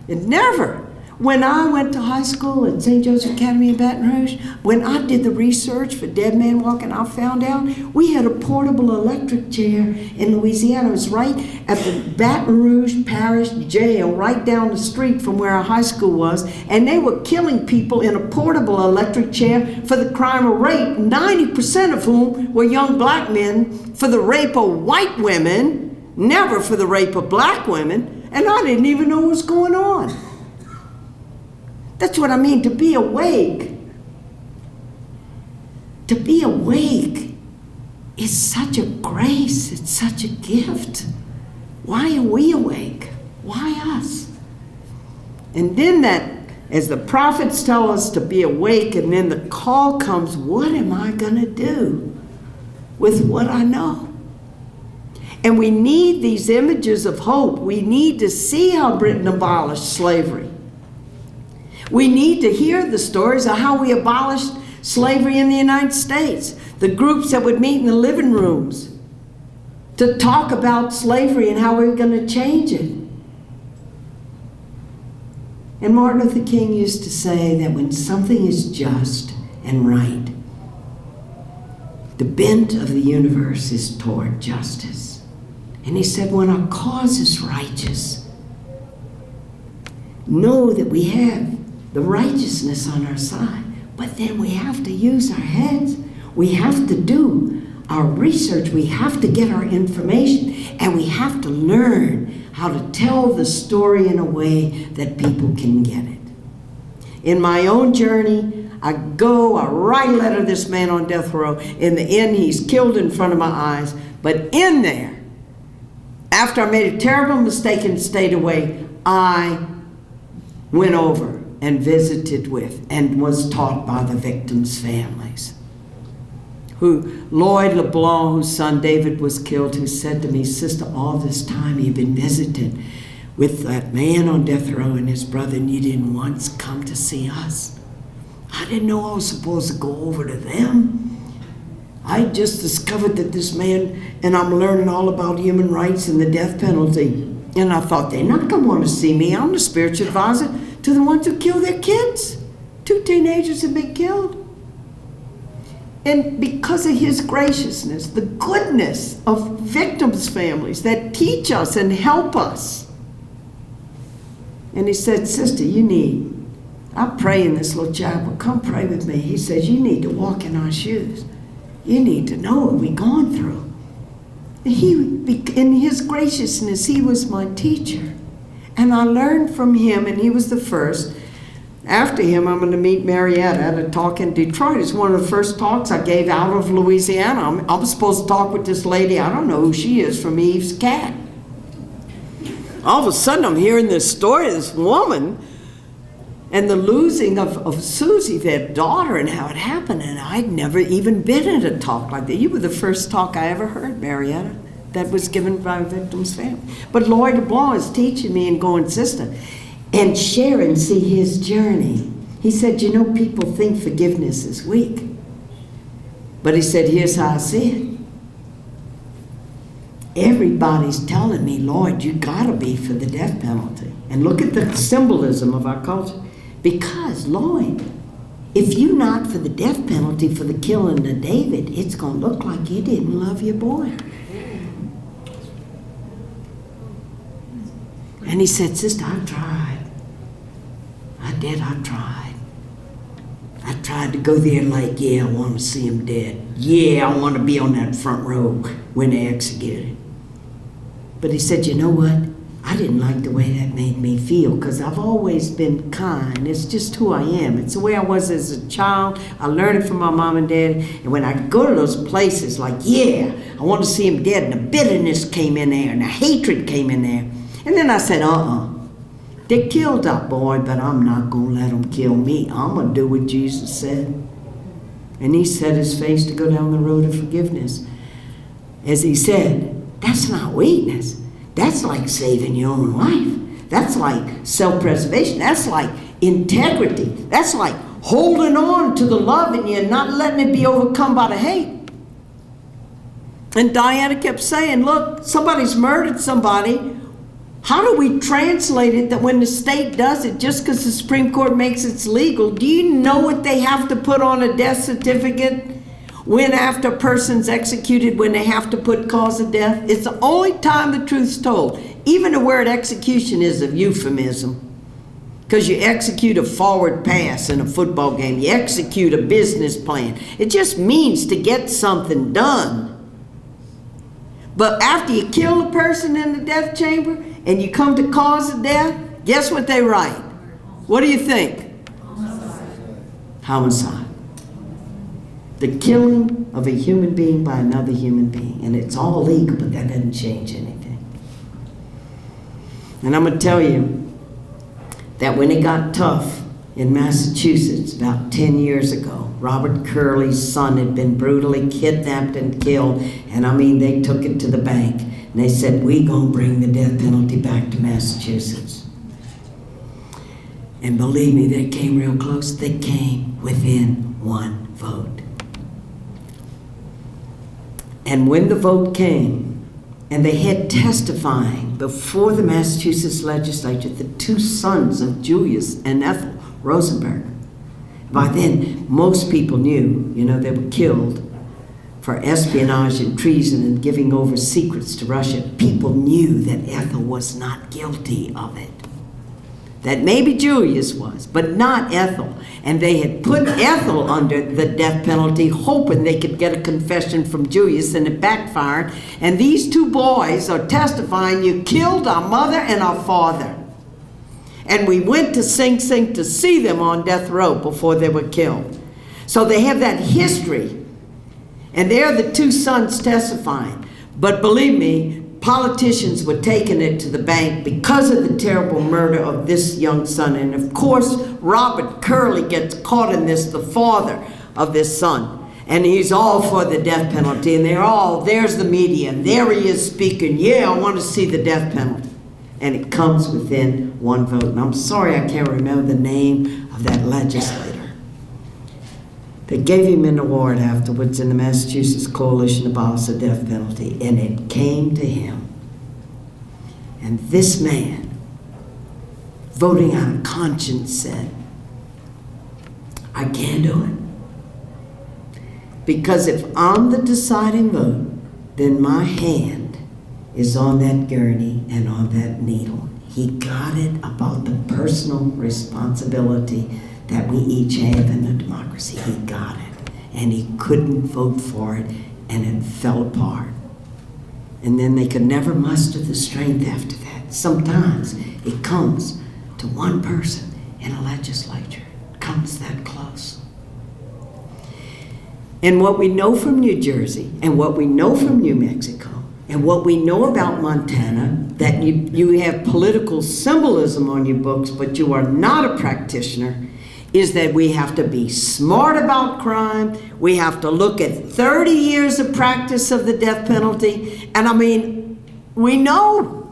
It never. When I went to high school at St. Joseph Academy in Baton Rouge, when I did the research for Dead Man Walking, I found out we had a portable electric chair in Louisiana. It was right at the Baton Rouge Parish Jail, right down the street from where our high school was, and they were killing people in a portable electric chair for the crime of rape, 90% of whom were young black men, for the rape of white women, never for the rape of black women, and I didn't even know what was going on. That's what I mean, to be awake. To be awake is such a grace, it's such a gift. Why are we awake? Why us? And then that, as the prophets tell us to be awake, and then the call comes, what am I gonna do with what I know? And we need these images of hope. We need to see how Britain abolished slavery. We need to hear the stories of how we abolished slavery in the United States. The groups that would meet in the living rooms to talk about slavery and how we were going to change it. And Martin Luther King used to say that when something is just and right, the bent of the universe is toward justice. And he said, when our cause is righteous, know that we have the righteousness on our side, but then we have to use our heads. We have to do our research. We have to get our information, and we have to learn how to tell the story in a way that people can get it. In my own journey, I write a letter to this man on death row. In the end, he's killed in front of my eyes. But in there, after I made a terrible mistake and stayed away, I went over and visited with and was taught by the victims' families. Lloyd LeBlanc, whose son David was killed, who said to me, sister, all this time you've been visiting with that man on death row and his brother, and you didn't once come to see us. I didn't know I was supposed to go over to them. I just discovered that this man, and I'm learning all about human rights and the death penalty. And I thought, they're not going to want to see me. I'm the spiritual advisor to the ones who kill their kids. 2 teenagers have been killed. And because of his graciousness, the goodness of victims' families that teach us and help us. And he said, sister, I pray in this little chapel, come pray with me. He says, you need to walk in our shoes. You need to know what we've gone through. And in his graciousness, he was my teacher. And I learned from him, and he was the first. After him, I'm going to meet Marietta at a talk in Detroit. It's one of the first talks I gave out of Louisiana. I was supposed to talk with this lady, I don't know who she is, from Eve's Cat. All of a sudden, I'm hearing this story of this woman and the losing of Susie, their daughter, and how it happened. And I'd never even been at a talk like that. You were the first talk I ever heard, Marietta, that was given by a victim's family. But Lloyd LeBlanc is teaching me and going, sister, and share and see his journey. He said, you know, people think forgiveness is weak. But he said, here's how I see it. Everybody's telling me, Lord, you gotta be for the death penalty. And look at the symbolism of our culture. Because, Lord, if you're not for the death penalty for the killing of David, it's gonna look like you didn't love your boy. And he said, sister, I tried. I tried. I tried to go there like, yeah, I want to see him dead. Yeah, I want to be on that front row when they execute it. But he said, you know what? I didn't like the way that made me feel, because I've always been kind. It's just who I am. It's the way I was as a child. I learned it from my mom and dad. And when I go to those places, like, yeah, I want to see him dead, and the bitterness came in there, and the hatred came in there. And then I said, they killed that boy, but I'm not going to let them kill me. I'm going to do what Jesus said. And he set his face to go down the road of forgiveness. As he said, that's not weakness. That's like saving your own life. That's like self-preservation. That's like integrity. That's like holding on to the love in you and not letting it be overcome by the hate. And Diana kept saying, look, somebody's murdered somebody. How do we translate it that when the state does it, just because the Supreme Court makes it legal, do you know what they have to put on a death certificate when after a person's executed, when they have to put cause of death? It's the only time the truth's told. Even the word execution is a euphemism. Because you execute a forward pass in a football game. You execute a business plan. It just means to get something done. But after you kill a person in the death chamber and you come to cause of death, guess what they write? What do you think? Homicide. The killing of a human being by another human being. And it's all legal, but that doesn't change anything. And I'm going to tell you that when it got tough in Massachusetts about 10 years ago, Robert Curley's son had been brutally kidnapped and killed. And I mean, they took it to the bank. And they said, we gonna bring the death penalty back to Massachusetts. And believe me, they came real close. They came within one vote. And when the vote came, and they had testifying before the Massachusetts legislature, the two sons of Julius and Ethel Rosenberg. By then, most people knew, they were killed for espionage and treason and giving over secrets to Russia. People knew that Ethel was not guilty of it. That maybe Julius was, but not Ethel. And they had put Ethel under the death penalty, hoping they could get a confession from Julius, and it backfired. And these two boys are testifying, you killed our mother and our father. And we went to Sing Sing to see them on death row before they were killed. So they have that history. And they're the two sons testifying. But believe me, politicians were taking it to the bank because of the terrible murder of this young son. And of course, Robert Curley gets caught in this, the father of this son. And he's all for the death penalty. And there's the media. And there he is speaking, yeah, I want to see the death penalty. And it comes within one vote. And I'm sorry I can't remember the name of that legislator. They gave him an award afterwards in the Massachusetts Coalition to abolish the death penalty. And it came to him. And this man, voting out of conscience, said, I can't do it. Because if I'm the deciding vote, then my hand is on that gurney and on that needle. He got it about the personal responsibility that we each have in a democracy. He got it. And he couldn't vote for it, and it fell apart. And then they could never muster the strength after that. Sometimes it comes to one person in a legislature. It comes that close. And what we know from New Jersey, and what we know from New Mexico, and what we know about Montana, that you have political symbolism on your books, but you are not a practitioner, is that we have to be smart about crime. We have to look at 30 years of practice of the death penalty. And I mean, we know.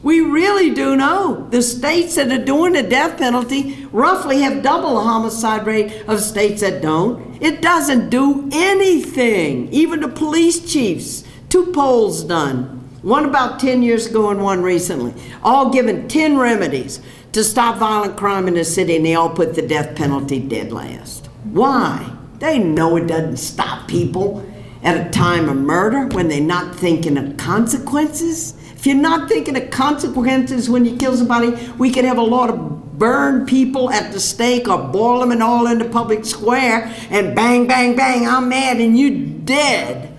We really do know. The states that are doing the death penalty roughly have double the homicide rate of states that don't. It doesn't do anything. Even the police chiefs, 2 polls done, one about 10 years ago and one recently, all given 10 remedies to stop violent crime in the city, and they all put the death penalty dead last. Why? They know it doesn't stop people at a time of murder when they're not thinking of consequences. If you're not thinking of consequences when you kill somebody, we could have a lot of burned people at the stake or boil them and all in the public square and bang, bang, bang, I'm mad and you dead.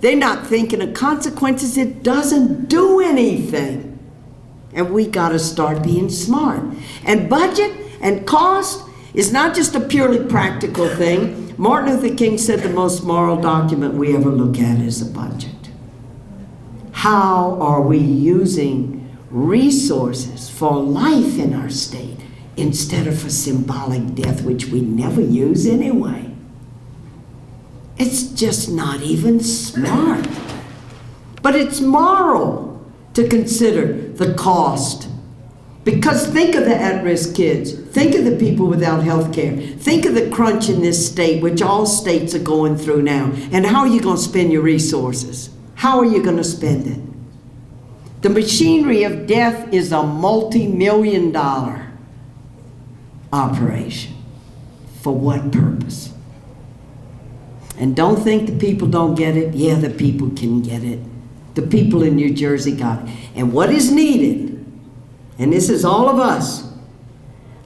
They're not thinking of consequences. It doesn't do anything. And we got to start being smart. And budget and cost is not just a purely practical thing. Martin Luther King said the most moral document we ever look at is a budget. How are we using resources for life in our state instead of for symbolic death, which we never use anyway? It's just not even smart. But it's moral to consider the cost. Because think of the at-risk kids. Think of the people without health care. Think of the crunch in this state, which all states are going through now. And how are you going to spend your resources? How are you going to spend it? The machinery of death is a multi-million-dollar operation. For what purpose? And don't think the people don't get it. Yeah, the people can get it. The people in New Jersey got it. And what is needed, and this is all of us,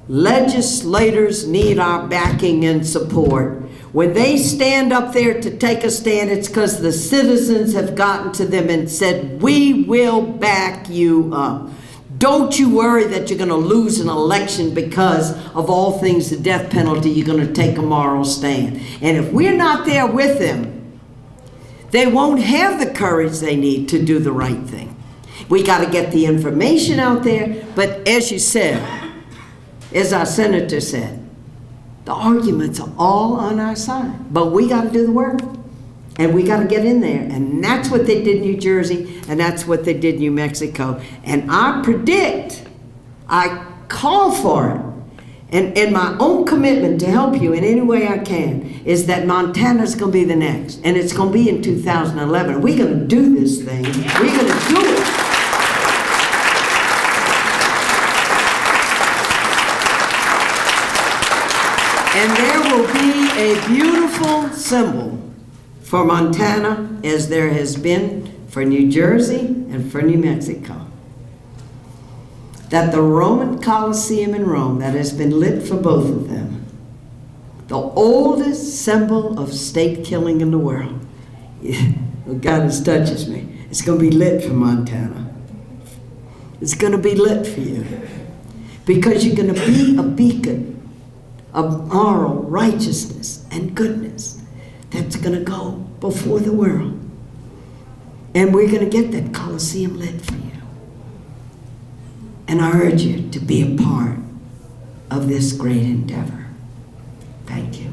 legislators need our backing and support. When they stand up there to take a stand, it's because the citizens have gotten to them and said, we will back you up. Don't you worry that you're going to lose an election because of all things, the death penalty. You're going to take a moral stand. And if we're not there with them, they won't have the courage they need to do the right thing. We got to get the information out there. But as you said, as our senator said, the arguments are all on our side. But we got to do the work. And we got to get in there. And that's what they did in New Jersey, and that's what they did in New Mexico. And I predict, I call for it, and my own commitment to help you in any way I can is that Montana's going to be the next. And it's going to be in 2011. We're going to do this thing. We're going to do it. And there will be a beautiful symbol for Montana, as there has been for New Jersey and for New Mexico. That the Roman Colosseum in Rome, that has been lit for both of them, the oldest symbol of state killing in the world, God, this touches me, it's going to be lit for Montana. It's going to be lit for you. Because you're going to be a beacon of moral righteousness and goodness that's going to go before the world. And we're going to get that Colosseum lit for you. And I urge you to be a part of this great endeavor. Thank you.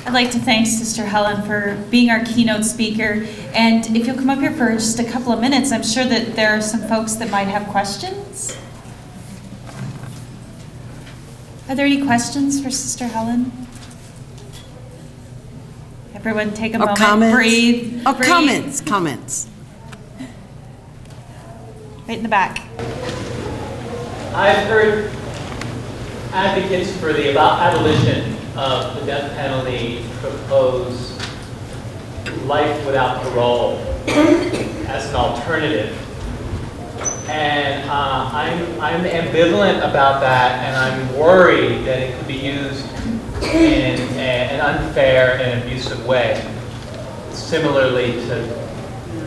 I'd like to thank Sister Helen for being our keynote speaker. And if you'll come up here for just a couple of minutes, I'm sure that there are some folks that might have questions. Are there any questions for Sister Helen? Everyone take a moment, comments? breathe. Oh, breathe. comments. Right in the back. I've heard advocates for the abolition of the death penalty propose life without parole as an alternative. And I'm ambivalent about that, and I'm worried that it could be used in an unfair and abusive way, similarly to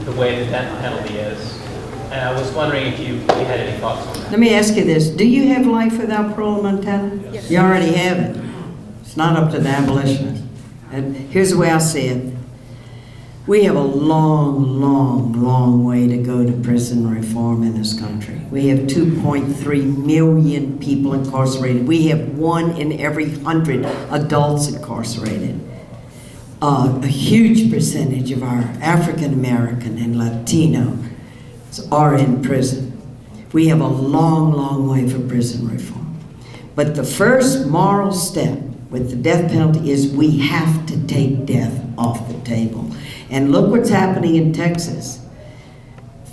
the way the death penalty is. And I was wondering if you had any thoughts on that. Let me ask you this. Do you have life without parole in Montana? Yes. You already have it. It's not up to the abolitionists. And here's the way I see it. We have a long way to go to prison reform in this country. We have 2.3 million people incarcerated. We have 1 in every 100 adults incarcerated. A huge percentage of our African American and Latino are in prison. We have a long way for prison reform. But the first moral step with the death penalty is we have to take death off the table. And look what's happening in Texas.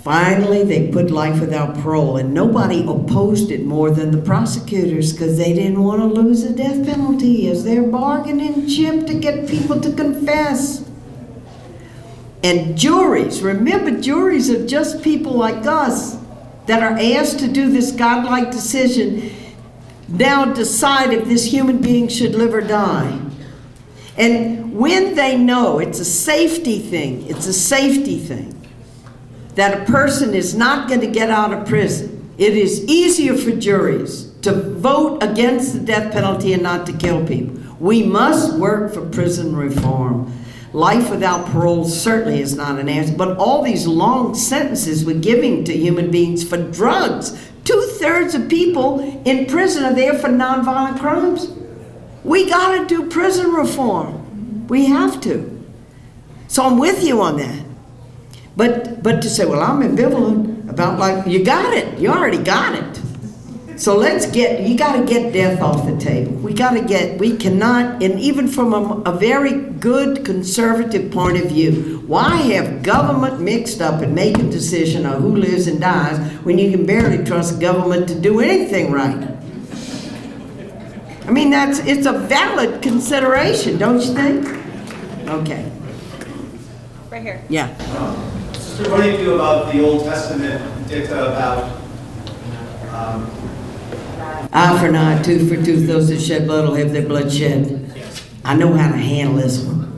Finally, they put life without parole, and nobody opposed it more than the prosecutors because they didn't want to lose the death penalty as their bargaining chip to get people to confess. And juries, remember, juries are just people like us that are asked to do this godlike decision, now decide if this human being should live or die. And when they know, it's a safety thing, that a person is not going to get out of prison, it is easier for juries to vote against the death penalty and not to kill people. We must work for prison reform. Life without parole certainly is not an answer, but all these long sentences we're giving to human beings for drugs, 2/3 of people in prison are there for nonviolent crimes. We got to do prison reform. We have to. So I'm with you on that. But to say, well, I'm ambivalent about, like, you got it. You already got it. So you got to get death off the table. We cannot, and even from a very good conservative point of view, why have government mixed up in making decision on who lives and dies when you can barely trust government to do anything right? I mean, it's a valid consideration, don't you think? Okay. Right here. Yeah. Sister, what do you feel about the Old Testament dicta about Eye for an eye, tooth for tooth, those that shed blood will have their blood shed. I know how to handle this one.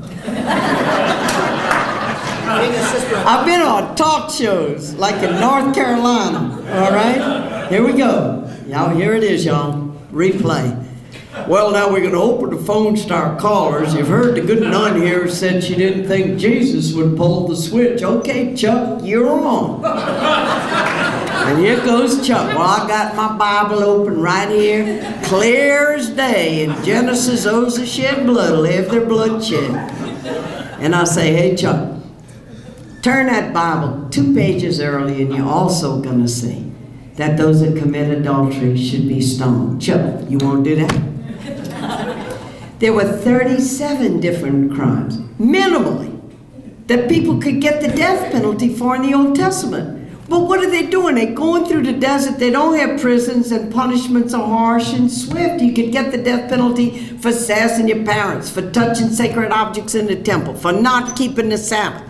I've been on talk shows, like in North Carolina, all right? Here we go. Y'all, here it is, y'all. Replay. Well, now we're going to open the phones to our callers. You've heard the good nun here said she didn't think Jesus would pull the switch. Okay, Chuck, you're on. And here goes Chuck. Well, I got my Bible open right here, clear as day. In Genesis, those that shed blood will have their blood shed. And I say, hey, Chuck, turn that Bible 2 pages early, and you're also going to see that those that commit adultery should be stoned. Chuck, you want to do that? There were 37 different crimes, minimally, that people could get the death penalty for in the Old Testament. But what are they doing? They're going through the desert. They don't have prisons, and punishments are harsh and swift. You could get the death penalty for sassing your parents, for touching sacred objects in the temple, for not keeping the Sabbath.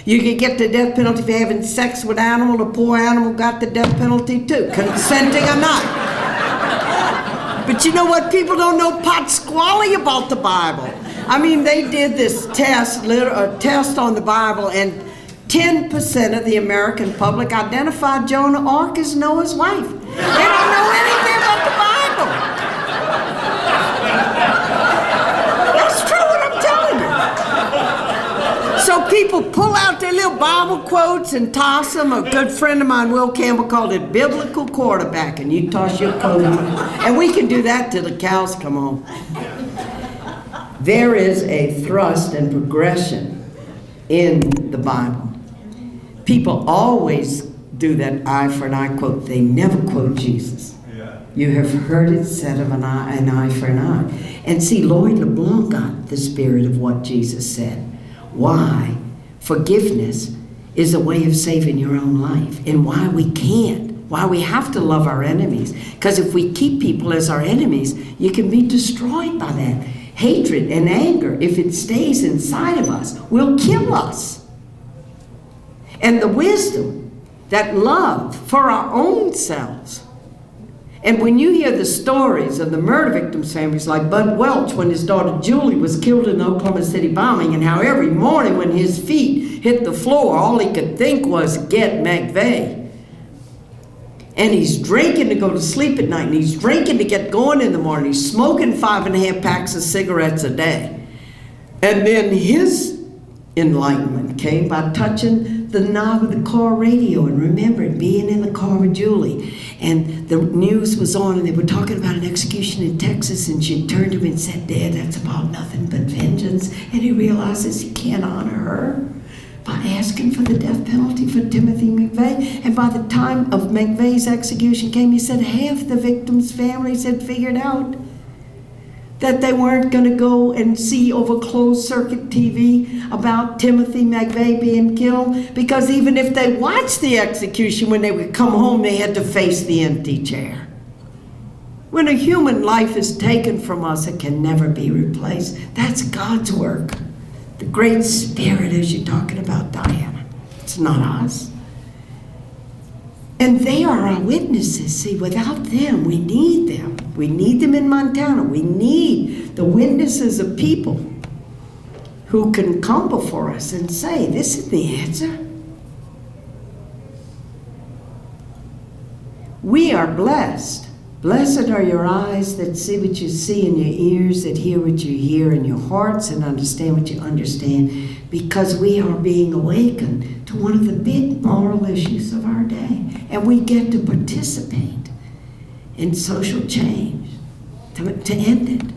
You could get the death penalty for having sex with animal. The poor animal got the death penalty too, consenting or not. But you know what? People don't know pot squally about the Bible. I mean, they did this test on the Bible, and 10% of the American public identified Joan of Arc as Noah's wife. They don't know anything about the Bible. That's true what I'm telling you. So people pull out their little Bible quotes and toss them. A good friend of mine, Will Campbell, called it biblical quarterbacking. You toss your quote, and we can do that till the cows come home. There is a thrust and progression in the Bible. People always do that eye for an eye quote. They never quote Jesus. Yeah. You have heard it said of an eye for an eye. And see, Lloyd LeBlanc got the spirit of what Jesus said. Why forgiveness is a way of saving your own life, and why we can't, why we have to love our enemies. Because if we keep people as our enemies, you can be destroyed by that. Hatred and anger, if it stays inside of us, will kill us. And the wisdom, that love for our own selves. And when you hear the stories of the murder victims' families, like Bud Welch when his daughter Julie was killed in the Oklahoma City bombing, and how every morning when his feet hit the floor, all he could think was, get McVeigh. And he's drinking to go to sleep at night, and he's drinking to get going in the morning. He's smoking 5.5 packs of cigarettes a day. And then his enlightenment came by touching the knob of the car radio and remembering being in the car with Julie. And the news was on, and they were talking about an execution in Texas, and she turned to him and said, Dad, that's about nothing but vengeance. And he realizes he can't honor her by asking for the death penalty for Timothy McVeigh. And by the time of McVeigh's execution came, he said half the victims' families had figured out that they weren't going to go and see over closed circuit TV about Timothy McVeigh being killed, because even if they watched the execution, when they would come home, they had to face the empty chair. When a human life is taken from us, it can never be replaced. That's God's work. The Great Spirit, as you're talking about, Diana. It's not us. And they are our witnesses. See, without them, we need them. We need them in Montana. We need the witnesses of people who can come before us and say, this is the answer. We are blessed. Blessed are your eyes that see what you see, and your ears that hear what you hear, and your hearts that understand what you understand, because we are being awakened to one of the big moral issues of our day. And we get to participate in social change to end it.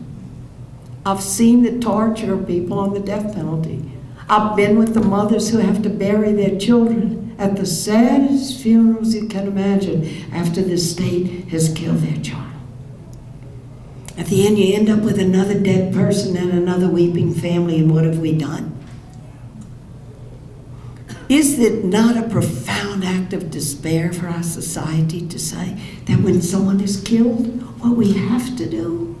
I've seen the torture of people on the death penalty. I've been with the mothers who have to bury their children at the saddest funerals you can imagine after the state has killed their child. At the end, you end up with another dead person and another weeping family, and what have we done? Is it not a profound act of despair for our society to say that when someone is killed, what we have to do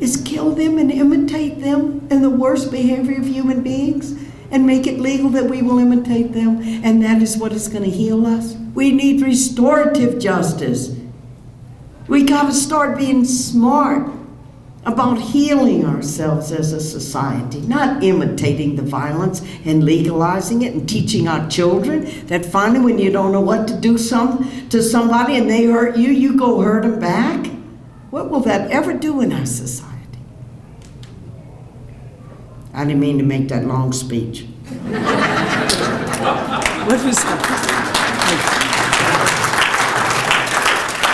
is kill them and imitate them in the worst behavior of human beings and make it legal that we will imitate them, and that is what is going to heal us? We need restorative justice. We got to start being smart about healing ourselves as a society, not imitating the violence and legalizing it and teaching our children that finally when you don't know what to do to somebody and they hurt you, you go hurt them back. What will that ever do in our society? I didn't mean to make that long speech. What was that?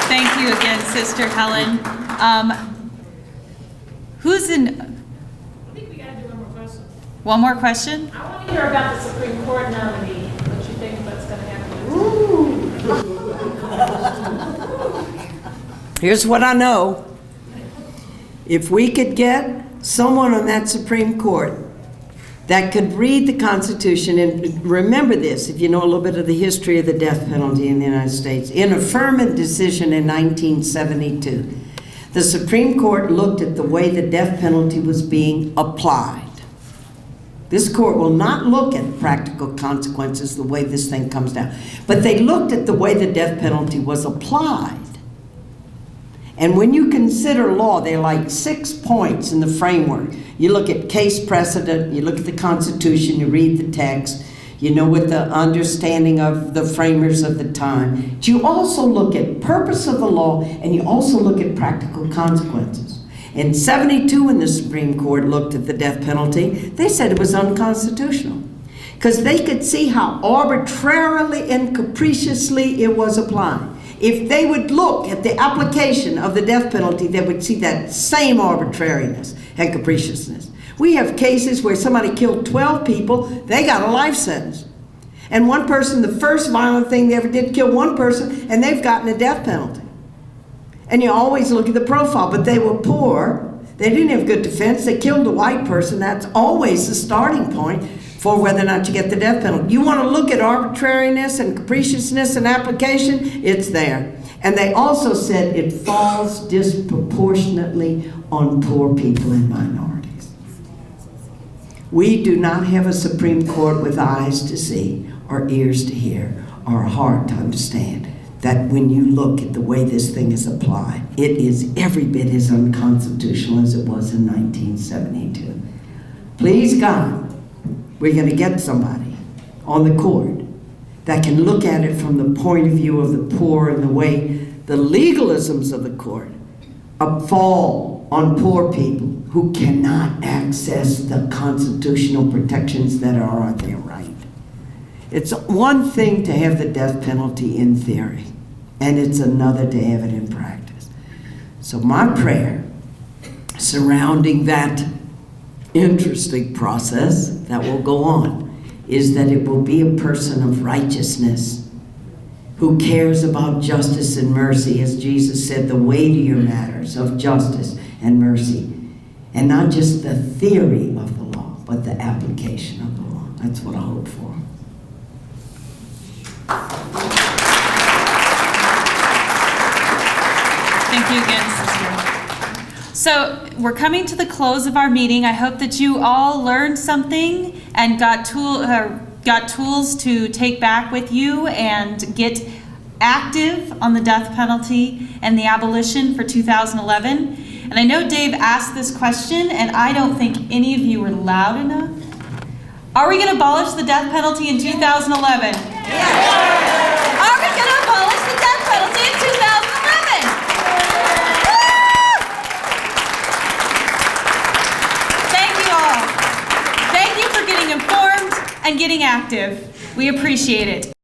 Thank you again, Sister Helen. Who's in? I think we got to do one more question. One more question? I want to hear about the Supreme Court nominee. What you think what's going to happen? Here's what I know. If we could get someone on that Supreme Court that could read the Constitution, and remember this, if you know a little bit of the history of the death penalty in the United States, in a affirmative decision in 1972, the Supreme Court looked at the way the death penalty was being applied. This court will not look at practical consequences the way this thing comes down, but they looked at the way the death penalty was applied. And when you consider law, there are like 6 points in the framework. You look at case precedent, you look at the Constitution, you read the text, you know what the understanding of the framers of the time. But you also look at purpose of the law, and you also look at practical consequences. In 72, when the Supreme Court looked at the death penalty, they said it was unconstitutional, because they could see how arbitrarily and capriciously it was applied. If they would look at the application of the death penalty, they would see that same arbitrariness and capriciousness. We have cases where somebody killed 12 people, they got a life sentence. And one person, the first violent thing they ever did, killed one person, and they've gotten a death penalty. And you always look at the profile, but they were poor, they didn't have good defense, they killed a white person. That's always the starting point for whether or not you get the death penalty. You want to look at arbitrariness and capriciousness and application, it's there. And they also said it falls disproportionately on poor people and minorities. We do not have a Supreme Court with eyes to see, or ears to hear, or a heart to understand that when you look at the way this thing is applied, it is every bit as unconstitutional as it was in 1972. Please God, we're going to get somebody on the court that can look at it from the point of view of the poor and the way the legalisms of the court fall on poor people who cannot access the constitutional protections that are their right. It's one thing to have the death penalty in theory, and it's another to have it in practice. So my prayer surrounding that interesting process that will go on is that it will be a person of righteousness who cares about justice and mercy, as Jesus said, the weightier matters of justice and mercy And not just the theory of the law, but the application of the law. That's what I hope for. Thank you again, sister. So we're coming to the close of our meeting. I hope that you all learned something and got tools to take back with you and get active on the death penalty and the abolition for 2011. And I know Dave asked this question, and I don't think any of you were loud enough. Are we going to abolish the death penalty in 2011? Yes. Are we going to abolish the death penalty in 2011? Thank you all. Thank you for getting informed and getting active. We appreciate it.